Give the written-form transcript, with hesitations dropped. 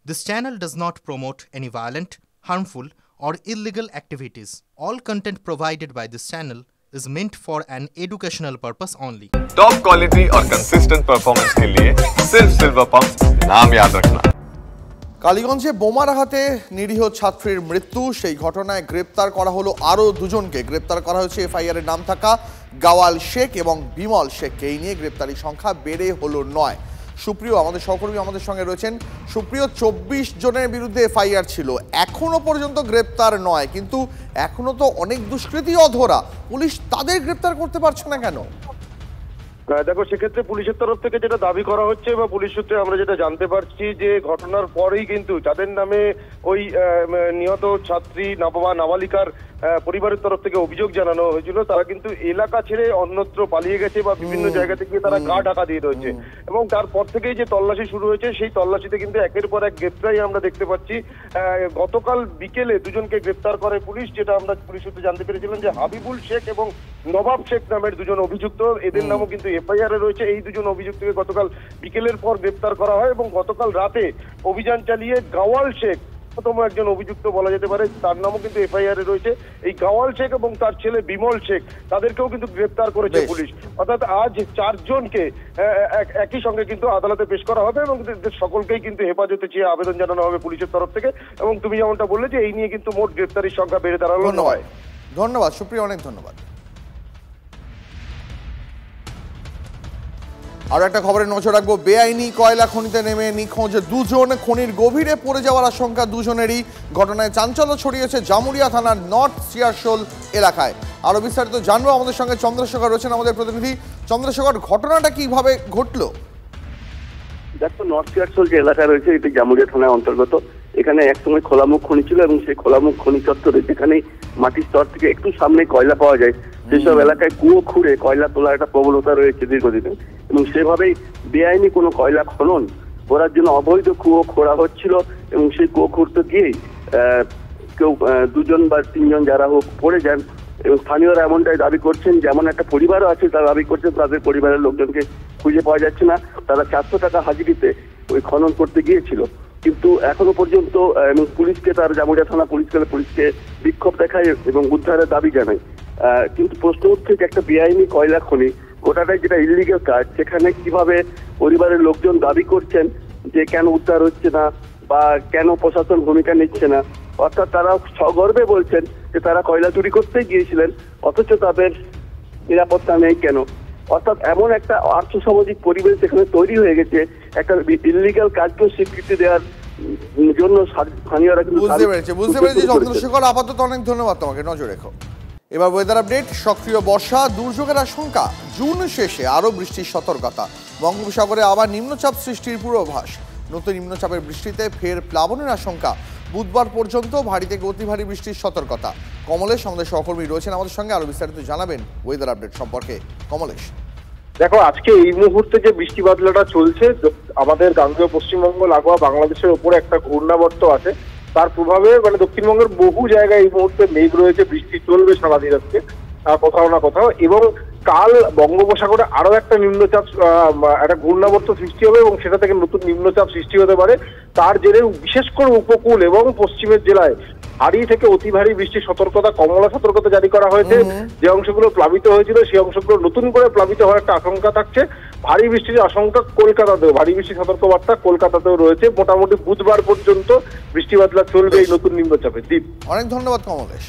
This channel does not promote any violent, harmful, or illegal activities. All content provided by this channel is meant for an educational purpose only. Top quality और consistent performance के लिए सिर्फ silver pump नाम याद रखना। কালীগঞ্জে বোমার হাতে নিরীহ ছাত্রীর মৃত্যু, সেই ঘটনায় গ্রেপ্তার করা হলো আরও দুজনকে। গ্রেপ্তার করা হয়েছে এফআইআর এর নাম থাকা গাওয়াল শেখ এবং বিমল শেখকে। এই নিয়ে গ্রেপ্তারি সংখ্যা বেড়ে হলো 9। সুপ্রিয় আমাদের সহকর্মী আমাদের সঙ্গে রয়েছেন। সুপ্রিয়, 24 জনের বিরুদ্ধে এফআইআর ছিল, এখনো পর্যন্ত গ্রেপ্তার নয়, কিন্তু এখনো তো অনেক দুষ্কৃতী অধরা, পুলিশ তাদের গ্রেপ্তার করতে পারছে না কেন? দেখো, সেক্ষেত্রে পুলিশের তরফ থেকে যেটা দাবি করা হচ্ছে বা পুলিশ সূত্রে আমরা যেটা জানতে পারছি যে ঘটনার পরেই কিন্তু যাদের নামে ওই নিহত ছাত্রী নাবালিকার পরিবারের তরফ থেকে অভিযোগ জানানো হয়েছিল, তারা কিন্তু এলাকা ছেড়ে অন্যত্র পালিয়ে গেছে বা বিভিন্ন জায়গাতে গিয়ে তারা গা ঢাকা দিয়ে রয়েছে। এবং তারপর থেকেই যে তল্লাশি শুরু হয়েছে, সেই তল্লাশিতে কিন্তু একের পর এক গ্রেপ্তারই আমরা দেখতে পাচ্ছি। গতকাল বিকেলে দুজনকে গ্রেপ্তার করে পুলিশ। যেটা আমরা পুলিশ সূত্রে জানতে পেরেছিলাম যে হাবিবুল শেখ এবং নবাব শেখ নামের দুজন অভিযুক্ত, এদের নামও কিন্তু এফআইআর এ রয়েছে। এই দুজন অভিযুক্তকে গতকাল বিকেলের পর গ্রেপ্তার করা হয় এবং গতকাল রাতে অভিযান চালিয়ে গাওয়াল শেখ প্রথম একজন অভিযুক্ত বলা যেতে পারে, তার নামও কিন্তু এফআইআর এ রয়েছে। এই গাওয়াল শেখ এবং তার ছেলে বিমল শেখ, তাদেরকেও কিন্তু গ্রেপ্তার করেছে পুলিশ। অর্থাৎ আজ 4 জনকে একই সঙ্গে কিন্তু আদালতে পেশ করা হবে এবং সকলকেই কিন্তু হেফাজতে চেয়ে আবেদন জানানো হবে পুলিশের তরফ থেকে। এবং তুমি যেমনটা বললে যে এই নিয়ে কিন্তু মোট গ্রেপ্তারির সংখ্যা বেড়ে দাঁড়ালো 9। ধন্যবাদ সুপ্রিয়, অনেক ধন্যবাদ। আর একটা খবরে নজর রাখবো। বেআইনি কয়লা খনিতে নেমে নিখোঁজ 2 জন, খনির গভীরে পড়ে যাওয়ার আশঙ্কা 2 জনেরই। ঘটনায় চাঞ্চল্য ছড়িয়েছে জামুরিয়া থানার নর্থ সিয়ারশোল এলাকায়। আরো বিস্তারিত জানবো, আমাদের সঙ্গে চন্দ্রশেখর রয়েছেন, আমাদের প্রতিনিধি। চন্দ্রশেখর, ঘটনাটা কিভাবে ঘটলো? দেখো, নর্থ সিয়ারশোল যে এলাকা রয়েছে এটি জামুরিয়া থানার অন্তর্গত। এখানে একসময় খোলামুখ খনি ছিল এবং সেই খোলামুখ খনি চত্বরে যেখানে মাটির স্তর থেকে একটু সামনে কয়লা পাওয়া যায়, সেসব এলাকায় কুয়ো খুঁড়ে কয়লা তোলার একটা প্রবণতা রয়েছে দীর্ঘদিনে। এবং সেভাবেই বেআইনি কোনো কয়লা খনন করার জন্য অবৈধ কুয়ো খোঁড়া হচ্ছিল এবং সেই কুয়ো খুঁড়তে গিয়েই কেউ 2 জন বা 3 জন যারা হোক পড়ে যান। এবং স্থানীয়রা এমনটাই দাবি করছেন, যেমন একটা পরিবারও আছে তারা দাবি করছেন তাদের পরিবারের লোকজনকে খুঁজে পাওয়া যাচ্ছে না। তারা 400 টাকা হাজিরিতে ওই খনন করতে গিয়েছিল, কিন্তু এখনো পর্যন্ত পুলিশকে, তার জামুরিয়া থানা পুলিশকে বিক্ষোভ দেখায় এবং উদ্ধারের দাবি জানায়। কিন্তু প্রশ্ন উঠছে যে একটা বেআইনি কয়লা খনি, গোটাটাই যেটা ইলিগাল কাজ, সেখানে কিভাবে পরিবারের লোকজন দাবি করছেন যে কেন উদ্ধার হচ্ছে না বা কেন প্রশাসন ভূমিকা নিচ্ছে না। অর্থাৎ তারা সগর্বে বলছেন যে তারা কয়লা চুরি করতে গিয়েছিলেন, অথচ তাদের নিরাপত্তা নেই কেন। অর্থাৎ এমন একটা আর্থসামাজিক পরিবেশ এখানে তৈরি হয়ে গেছে, একটা ইলিগাল কাজকে স্বীকৃতি দেওয়ার জন্য স্থানীয়রা কিন্তু বুঝতে পেরেছি চন্দ্রশেখর, আপাতত অনেক ধন্যবাদ তোমাকে, নজর রেখো। এবার ওয়েদার আপডেট। সক্রিয় বর্ষা, দুর্যোগের আশঙ্কা, জুন শেষে আরও বৃষ্টির সতর্কতা। বঙ্গোপসাগরে আবার নিম্নচাপ সৃষ্টির পূর্বাভাস। নতুন নিম্নচাপের বৃষ্টিতে ফের প্লাবনের আশঙ্কা। বুধবার পর্যন্ত ভারী থেকে অতি ভারী বৃষ্টির সতর্কতা। কমলেশ আমাদের সহকর্মী রয়েছেন আমাদের সঙ্গে, আরো বিস্তারিত জানাবেন ওয়েদার আপডেট সম্পর্কে। কমলেশ, দেখো, আজকে এই মুহূর্তে যে বৃষ্টি বাদলাটা চলছে, আমাদের গাঙ্গেয় পশ্চিমবঙ্গ লাগোয়া বাংলাদেশের উপরে একটা ঘূর্ণাবর্ত আছে, তার প্রভাবে দক্ষিণবঙ্গের বহু জায়গায় এই মুহূর্তে মেঘ রয়েছে, বৃষ্টি চলবে সারাদিন আজকে কোথাও না কোথাও। এবং কাল বঙ্গোপসাগরে আরো একটা নিম্নচাপ, একটা ঘূর্ণাবর্ত সৃষ্টি হবে এবং সেটা থেকে নতুন নিম্নচাপ সৃষ্টি হতে পারে। তার জেরে বিশেষ করে উপকূল এবং পশ্চিমের জেলায় ভারী থেকে অতি ভারী বৃষ্টির সতর্কতা, কমলা সতর্কতা জারি করা হয়েছে। যে অংশগুলো প্লাবিত হয়েছিল সেই অংশগুলো নতুন করে প্লাবিত হওয়ার একটা আশঙ্কা থাকছে। ভারী বৃষ্টির আশঙ্কা কলকাতাতেও, ভারী বৃষ্টির সতর্কবার্তা কলকাতাতেও রয়েছে। মোটামুটি বুধবার পর্যন্ত বৃষ্টি বাদলা চলবে এই নতুন নিম্নচাপে। দ্বীপ, অনেক ধন্যবাদ কমলেশ।